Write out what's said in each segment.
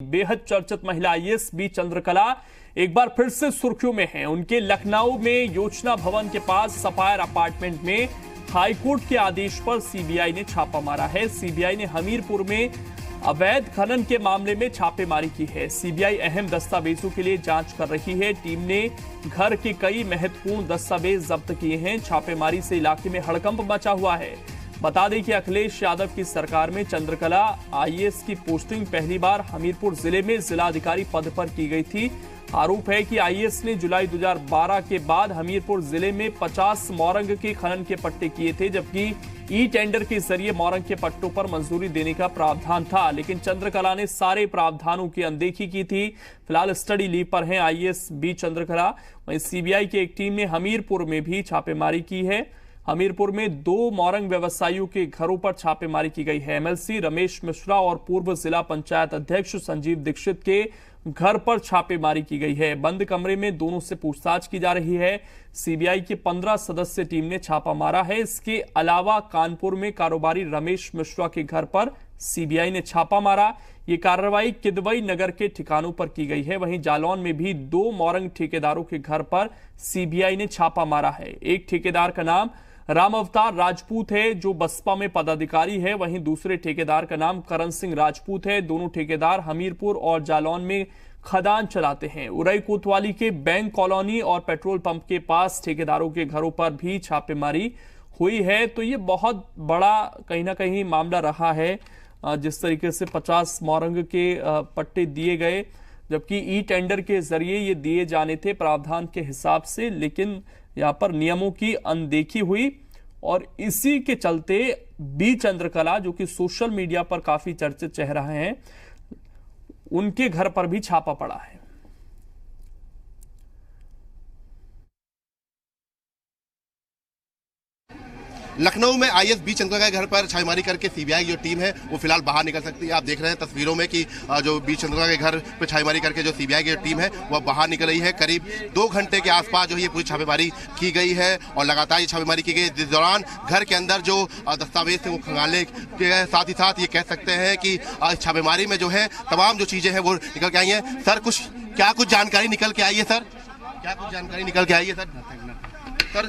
बेहद चर्चित महिला आईएएस बी चंद्रकला एक बार फिर से सुर्खियों में हैं। उनके लखनऊ में योजना भवन के पास सफायर अपार्टमेंट में हाईकोर्ट के आदेश पर सीबीआई ने छापा मारा है। सीबीआई ने हमीरपुर में अवैध खनन के मामले में छापेमारी की है। सीबीआई अहम दस्तावेजों के लिए जांच कर रही है। टीम ने घर के कई महत्वपूर्ण दस्तावेज जब्त किए हैं। छापेमारी से इलाके में हड़कंप मचा हुआ है। बता दें कि अखिलेश यादव की सरकार में चंद्रकला आईएएस की पोस्टिंग पहली बार हमीरपुर जिले में जिलाधिकारी पद पर की गई थी। आरोप है कि आईएएस ने जुलाई 2012 के बाद हमीरपुर जिले में 50 मौरंग के खनन के पट्टे किए थे, जबकि ई टेंडर के जरिए मौरंग के पट्टों पर मंजूरी देने का प्रावधान था, लेकिन चंद्रकला ने सारे प्रावधानों की अनदेखी की थी। फिलहाल स्टडी लीव पर हैं आईएएस बी चंद्रकला। वहीं सीबीआई की एक टीम ने हमीरपुर में भी छापेमारी की है। हमीरपुर में 2 मौरंग व्यवसायियों के घरों पर छापेमारी की गई है। एमएलसी रमेश मिश्रा और पूर्व जिला पंचायत अध्यक्ष संजीव दीक्षित के घर पर छापेमारी की गई है। बंद कमरे में दोनों से पूछताछ की जा रही है। सीबीआई की 15 सदस्य टीम ने छापा मारा है। इसके अलावा कानपुर में कारोबारी रमेश मिश्रा के घर पर सीबीआई ने छापा मारा। ये कार्रवाई किदवई नगर के ठिकानों पर की गई है। वहीं जालौन में भी 2 मौरंग ठेकेदारों के घर पर सीबीआई ने छापा मारा है। एक ठेकेदार का नाम राम अवतार राजपूत है, जो बसपा में पदाधिकारी है। वहीं दूसरे ठेकेदार का नाम करण सिंह राजपूत है। दोनों ठेकेदार हमीरपुर और जालौन में खदान चलाते हैं। उरई कोतवाली के बैंक कॉलोनी और पेट्रोल पंप के पास ठेकेदारों के घरों पर भी छापेमारी हुई है। तो ये बहुत बड़ा कहीं ना कहीं मामला रहा है। जिस तरीके से 50 मौरंग के पट्टे दिए गए, जबकि ई टेंडर के जरिए ये दिए जाने थे प्रावधान के हिसाब से, लेकिन यहां पर नियमों की अनदेखी हुई और इसी के चलते बी चंद्रकला, जो कि सोशल मीडिया पर काफी चर्चित चेहरा हैं, उनके घर पर भी छापा पड़ा है। लखनऊ में आईएएस बी चंद्रकला के घर पर छापेमारी करके सीबीआई की जो टीम है वो फिलहाल बाहर निकल सकती है। आप देख रहे हैं तस्वीरों में कि जो बी चंद्रकला के घर पर छापेमारी करके जो सीबीआई की टीम है वह बाहर निकल रही है। करीब 2 घंटे के आसपास जो ये पूरी छापेमारी की गई है और लगातार ये छापेमारी की गई, जिस दौरान घर के अंदर जो दस्तावेज थे वो खंगालने के साथ ही साथ ये कह सकते हैं कि छापेमारी में जो है तमाम जो चीजें हैं वो निकल के आई हैं। सर, कुछ जानकारी निकल के आई है? सर, क्या कुछ जानकारी निकल के आई है? सर,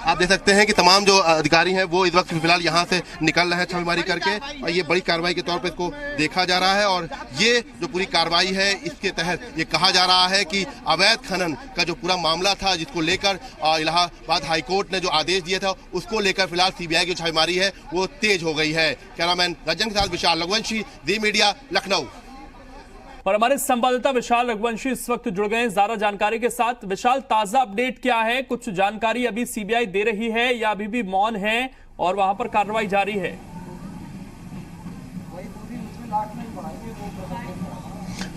आप देख सकते हैं कि तमाम जो अधिकारी हैं वो इस वक्त फिलहाल यहाँ से निकल रहे हैं छापेमारी करके, और ये बड़ी कार्रवाई के तौर पे इसको देखा जा रहा है। और ये जो पूरी कार्रवाई है इसके तहत ये कहा जा रहा है कि अवैध खनन का जो पूरा मामला था, जिसको लेकर इलाहाबाद हाईकोर्ट ने जो आदेश दिया था, उसको लेकर फिलहाल सीबीआई की छापेमारी है वो तेज हो गई है। कैमरामैन रजन के साथ विशाल रघुवंशी, दी मीडिया, लखनऊ। और हमारे संवाददाता विशाल रघुवंशी इस वक्त जुड़ गए हैं ज्यादा जानकारी के साथ। विशाल, ताजा अपडेट क्या है? कुछ जानकारी अभी सीबीआई दे रही है या अभी भी मौन है और वहां पर कार्रवाई जारी है?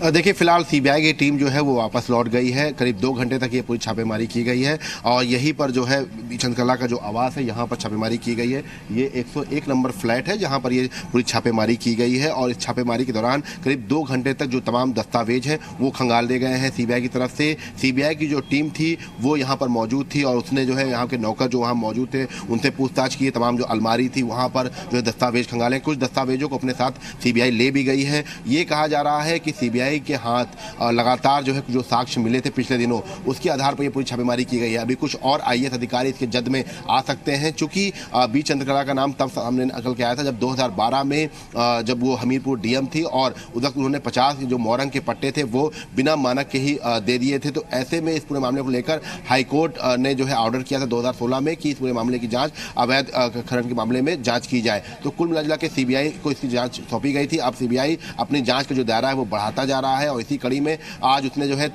देखिए, फिलहाल सीबीआई की टीम जो है वो वापस लौट गई है। करीब 2 घंटे तक ये पूरी छापेमारी की गई है और यहीं पर जो है बी चंद्रकला का जो आवास है यहाँ पर छापेमारी की गई है। ये 101 नंबर फ्लैट है जहाँ पर ये पूरी छापेमारी की गई है और इस छापेमारी के दौरान करीब 2 घंटे तक जो तमाम दस्तावेज हैं वो खंगाल दिए गए हैं सीबीआई की तरफ से। सीबीआई की जो टीम थी वो यहाँ पर मौजूद थी और उसने जो है यहाँ के नौकर जो वहाँ मौजूद थे उनसे पूछताछ की। तमाम जो अलमारी थी वहाँ पर जो है दस्तावेज खंगाले, कुछ दस्तावेजों को अपने साथ सीबीआई ले भी गई है। ये कहा जा रहा है कि सीबीआई के हाथ लगातार जो है जो साक्ष्य मिले थे पिछले दिनों, उसके आधार पर ये पूरी छापेमारी की गई है। अभी कुछ और आईएएस अधिकारी इसके जद में आ सकते हैं, चूंकि बी चंद्रकला का नाम तब सामने निकल के आया था जब 2012 में जब वो हमीरपुर डीएम थी और उस वक्त उन्होंने 50 जो मौरंग के पट्टे थे वो बिना मानक के ही दे दिए थे। तो ऐसे में इस पूरे मामले को लेकर हाईकोर्ट ने जो है ऑर्डर किया था 2016 में कि इस पूरे मामले की जांच अवैध खनन के मामले में जांच की जाए। तो कुल मिला के सीबीआई को इसकी जांच सौंपी गई थी। अब सीबीआई अपनी जांच का जो दायरा है वो बढ़ाता जा रहा है और इसी कड़ी में आज उसने जो है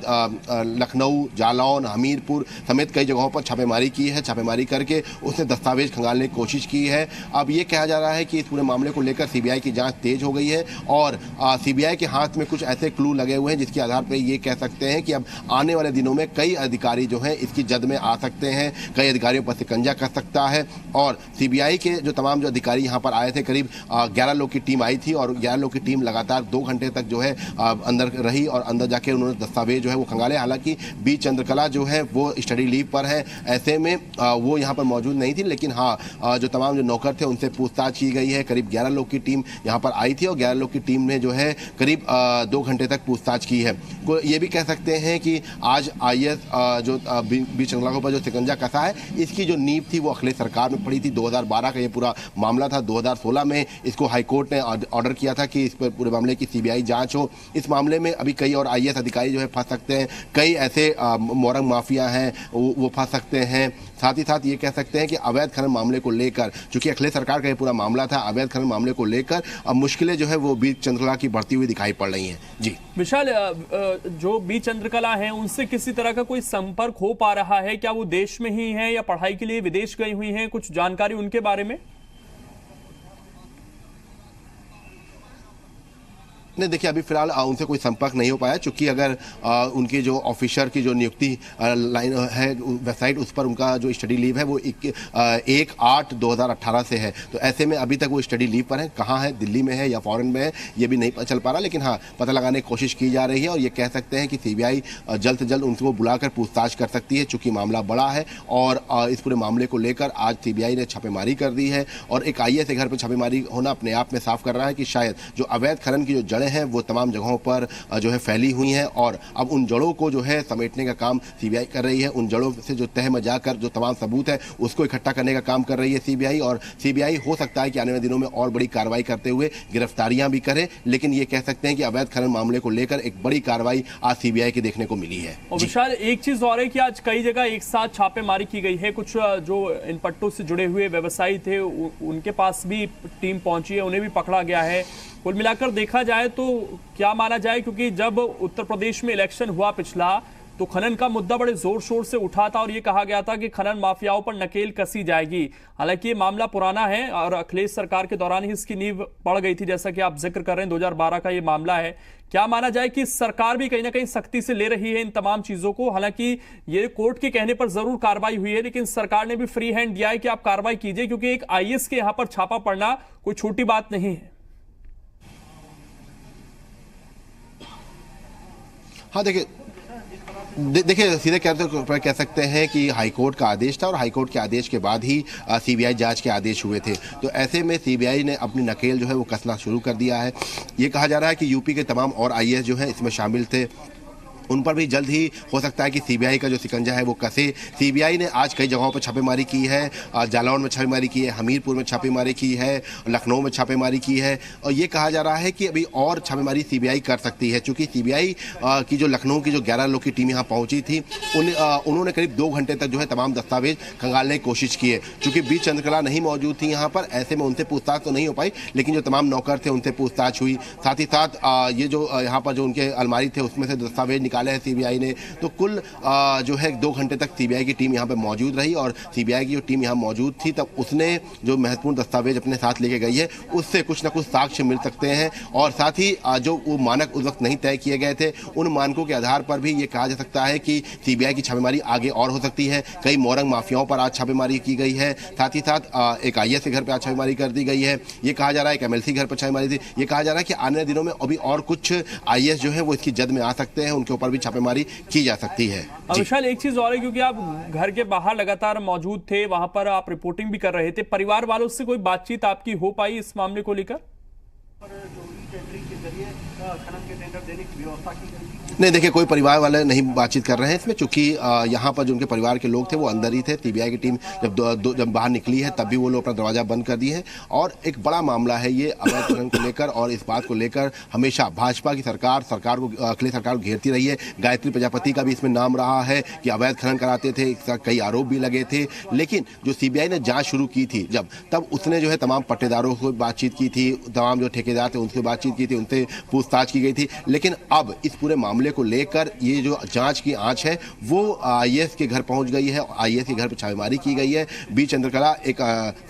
लखनऊ, जालौन, हमीरपुर समेत कई जगहों पर छापेमारी की है। छापेमारी करके उसने दस्तावेज खंगालने की कोशिश की है। अब ये कहा जा रहा है कि इस पूरे मामले को लेकर सीबीआई की जांच तेज हो गई है और सीबीआई के हाथ में कुछ ऐसे क्लू लगे हुए हैं जिसके आधार पर ये कह सकते हैं कि अब आने वाले दिनों में कई अधिकारी जो हैं इसकी जद में आ सकते हैं, कई अधिकारियों पर शिकंजा कर सकता है। और सीबीआई के जो तमाम जो अधिकारी यहाँ पर आए थे, करीब 11 लोग की टीम आई थी और 11 लोग की टीम लगातार 2 घंटे तक जो है अंदर रही और अंदर जाके उन्होंने दस्तावेज जो है वो खंगाले। हालांकि बी चंद्रकला जो है वो स्टडी लीव पर है, ऐसे में वो यहाँ पर मौजूद नहीं थी, लेकिन हाँ जो तमाम जो नौकर थे उनसे पूछताछ की गई है। करीब 11 लोग की टीम यहाँ पर आई थी और 11 लोग की टीम ने जो है करीब 2 घंटे तक पूछताछ की है। ये भी कह सकते हैं कि आज IAS जो बी चंद्रकला के ऊपर जो शिकंजा कसा है, इसकी जो नींव थी वो अखिलेश सरकार में पड़ी थी। 2012 का ये पूरा मामला था। 2016 में इसको हाईकोर्ट ने ऑर्डर किया था कि इस पर पूरे मामले की CBI जांच हो। इस मामले में अभी कई और IAS अधिकारी जो है फंस सकते हैं, कई ऐसे मोरंग माफिया हैं वो फंस सकते हैं। साथ ही साथ ये कह सकते हैं कि अवैध खनन मामले को लेकर, चूंकि अखिलेश सरकार का ये पूरा मामला था, अवैध खनन मामले को लेकर अब मुश्किलें जो है वो बी चंद्रकला की बढ़ती हुई दिखाई पड़ रही हैं। जी विशाल, जो बी चंद्रकला हैं उनसे किसी तरह का कोई संपर्क हो पा रहा है क्या? वो देश में ही हैं या पढ़ाई के लिए विदेश गई हुई हैं? कुछ जानकारी उनके बारे में? नहीं, देखिए अभी फिलहाल उनसे कोई संपर्क नहीं हो पाया, चूंकि अगर उनकी जो ऑफिसर की जो नियुक्ति लाइन है वेबसाइट, उस पर उनका जो स्टडी लीव है वो 1/8/2018 से है। तो ऐसे में अभी तक वो स्टडी लीव पर है। कहाँ है, दिल्ली में है या फॉरेन में है, ये भी नहीं चल पा रहा। लेकिन हाँ, पता लगाने की कोशिश की जा रही है और ये कह सकते हैं कि CBI जल्द से जल्द उनको बुलाकर पूछताछ कर सकती है, चूंकि मामला बड़ा है। और इस पूरे मामले को लेकर आज CBI ने छापेमारी कर दी है और एक IAS के घर पर छापेमारी होना अपने आप में साफ कर रहा है कि शायद जो अवैध खनन की जो जड़ें हैं वो तमाम जगहों पर जो है फैली हुई हैं और अब उन जड़ों को जो है समेटने का काम CBI कर रही है। उन जड़ों से जो तह में जाकर जो तमाम सबूत है उसको इकट्ठा करने का काम कर रही है CBI। और CBI हो सकता है कि आने वाले दिनों में और बड़ी कार्रवाई करते हुए गिरफ्तारियां भी करे। लेकिन ये कह सकते हैं कि अवैध खनन मामले को लेकर एक बड़ी कार्रवाई आज CBI की देखने को मिली है। और विशाल, एक चीज और है कि आज कई जगह एक साथ छापेमारी की गई है। कुछ जो इन पट्टों से जुड़े हुए व्यवसायी थे उनके पास भी टीम पहुंची है, उन्हें भी पकड़ा गया है। कुल मिलाकर देखा जाए तो क्या माना जाए, क्योंकि जब उत्तर प्रदेश में इलेक्शन हुआ पिछला, तो खनन का मुद्दा बड़े जोर शोर से उठा था और ये कहा गया था कि खनन माफियाओं पर नकेल कसी जाएगी। हालांकि ये मामला पुराना है और अखिलेश सरकार के दौरान ही इसकी नींव पड़ गई थी, जैसा कि आप जिक्र कर रहे हैं। 2012 का ये मामला है। क्या माना जाए कि सरकार भी कहीं ना कहीं सख्ती से ले रही है इन तमाम चीजों को? हालांकि ये कोर्ट के कहने पर जरूर कार्रवाई हुई है, लेकिन सरकार ने भी फ्री हैंड दिया है कि आप कार्रवाई कीजिए, क्योंकि एक IAS के यहां पर छापा पड़ना कोई छोटी बात नहीं है। हाँ, देखिए सीधे कह सकते हैं कि हाईकोर्ट का आदेश था और हाईकोर्ट के आदेश के बाद ही CBI जांच के आदेश हुए थे। तो ऐसे में CBI ने अपनी नकेल जो है वो कसना शुरू कर दिया है। ये कहा जा रहा है कि यूपी के तमाम और IAS जो है इसमें शामिल थे, उन पर भी जल्द ही हो सकता है कि CBI का जो शिकंजा है वो कसे। CBI ने आज कई जगहों पर छापेमारी की है। जालौन में छापेमारी की है, हमीरपुर में छापेमारी की है, लखनऊ में छापेमारी की है और ये कहा जा रहा है कि अभी और छापेमारी CBI कर सकती है, क्योंकि CBI की जो लखनऊ की जो 11 लोग की टीम यहाँ पहुंची थी उन्होंने करीब 2 घंटे तक जो है तमाम दस्तावेज खंगालने की कोशिश की है। चूँकि बी चंद्रकला नहीं मौजूद थी यहाँ पर, ऐसे में उनसे पूछताछ तो नहीं हो पाई, लेकिन जो तमाम नौकर थे उनसे पूछताछ हुई। साथ ही साथ ये जो यहाँ पर जो उनके अलमारी थे उसमें से दस्तावेज निकाले हैं CBI ने। तो कुल जो है 2 घंटे तक CBI की टीम यहाँ पे मौजूद रही और CBI की जो टीम यहाँ मौजूद थी तब उसने जो महत्वपूर्ण दस्तावेज अपने साथ लेके गई है उससे कुछ ना कुछ साक्ष्य मिल सकते हैं। और साथ ही जो वो मानक उस वक्त नहीं तय किए गए थे, उन मानकों के आधार पर भी ये कहा जा सकता है कि CBI की छापेमारी आगे और हो सकती है। कई मोरंग माफियाओं पर आज छापेमारी की गई है। साथ ही साथ एक IAS के घर पर आज छापेमारी कर दी गई है। ये कहा जा रहा है एक MLC घर पर छापेमारी थी। ये कहा जा रहा है कि आने वाले दिनों में अभी और कुछ IAS जो है वो इसकी जद में आ सकते हैं, उनके ऊपर भी छापेमारी की जा सकती है। विशाल, एक चीज और है, क्योंकि आप घर के बाहर लगातार मौजूद थे, वहां पर आप रिपोर्टिंग भी कर रहे थे, परिवार वालों से कोई बातचीत आपकी हो पाई इस मामले को लेकर? नहीं, देखिए कोई परिवार वाले नहीं बातचीत कर रहे हैं इसमें, चूंकि यहाँ पर जो उनके परिवार के लोग थे वो अंदर ही थे। CBI की टीम जब बाहर निकली है तब भी वो लोग अपना दरवाजा बंद कर दिए हैं। और एक बड़ा मामला है ये अवैध खनन को लेकर और इस बात को लेकर हमेशा भाजपा की सरकार को अखिलेश सरकार को घेरती रही है। गायत्री प्रजापति का भी इसमें नाम रहा है कि अवैध खनन कराते थे, कई आरोप भी लगे थे। लेकिन जो CBI ने जाँच शुरू की थी तब उसने जो है तमाम पट्टेदारों को बातचीत की थी, तमाम जो ठेकेदार थे उनसे बातचीत की थी, उनसे पूछताछ की गई थी। लेकिन अब इस पूरे मामले को लेकर ये जो जांच की आंच है वो IAS के घर पहुंच गई है। IAS के घर पर छापेमारी की गई है। बी चंद्रकला एक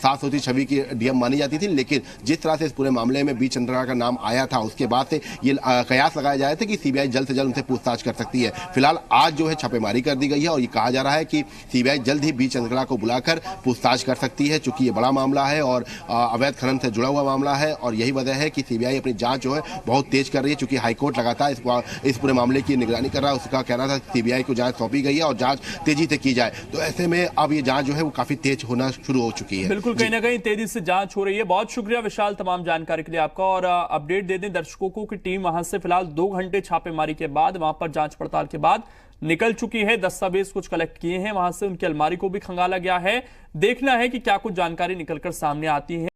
साफ सुथरी छवि की DM मानी जाती थी, लेकिन जिस तरह से इस पूरे मामले में बी चंद्रकला का नाम आया था उसके बाद से ये कयास लगाया जा रहा था कि CBI जल्द से जल्द उनसे पूछताछ कर सकती है। फिलहाल आज जो है छापेमारी कर दी गई है और ये कहा जा रहा है कि CBI जल्द ही बी चंद्रकला को बुलाकर पूछताछ कर सकती है, चूंकि ये बड़ा मामला है और अवैध खनन से जुड़ा हुआ मामला है। और यही वजह है कि CBI अपनी जांच जो है बहुत तेज कर रही है, चूंकि हाईकोर्ट लगातार इस पूरे मामले की निगरानी कर रहा है। उसका कहना था सीबीआई को जांच सौंपी गई है और जांच तेजी से की जाए, तो ऐसे में अब ये जांच जो है वो काफी तेज होना शुरू हो चुकी है। बिल्कुल, कहीं ना कहीं तेजी से जांच हो रही है। बहुत शुक्रिया विशाल तमाम जानकारी के लिए आपका। और अपडेट दे दें दर्शकों को कि टीम वहां से फिलहाल 2 घंटे छापेमारी के बाद, वहां पर जांच पड़ताल के बाद निकल चुकी है। दस्तावेज कुछ कलेक्ट किए हैं वहां से, उनकी अलमारी को भी खंगाला गया है। देखना है कि क्या कुछ जानकारी निकलकर सामने आती है।